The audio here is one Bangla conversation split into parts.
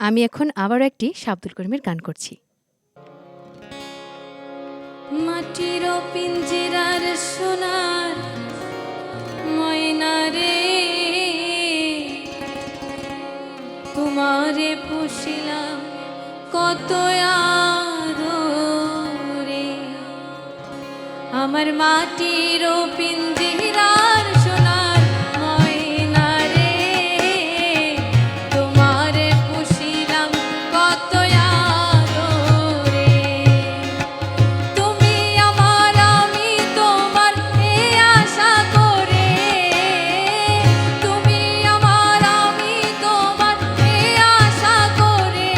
আমি এখন আবারও একটি আব্দুল করিমের গান করছি। মাটির পিঞ্জিরার সোনার ময়না রে, তোমারে পুষিলাম কত আদরে। আমার মাটির পিঞ্জিরার সোনার ময়না রে, তোমারে পুষিলাম কত আদরে। তুমি আমার আমি তোমার এই আশা করে, তুমি আমার আমি তোমার এই আশা করে,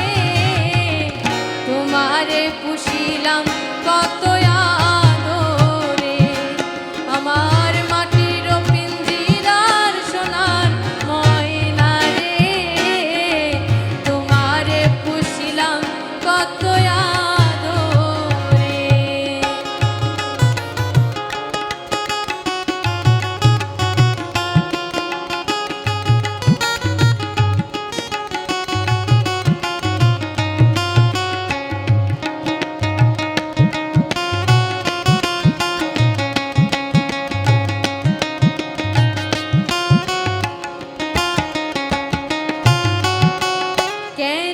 তোমারে পুষিলাম কত আদরে। আমার মাটির পিঞ্জিরার সোনার ময়না রে, তোমারে পুষিলাম কত আদরে। কেন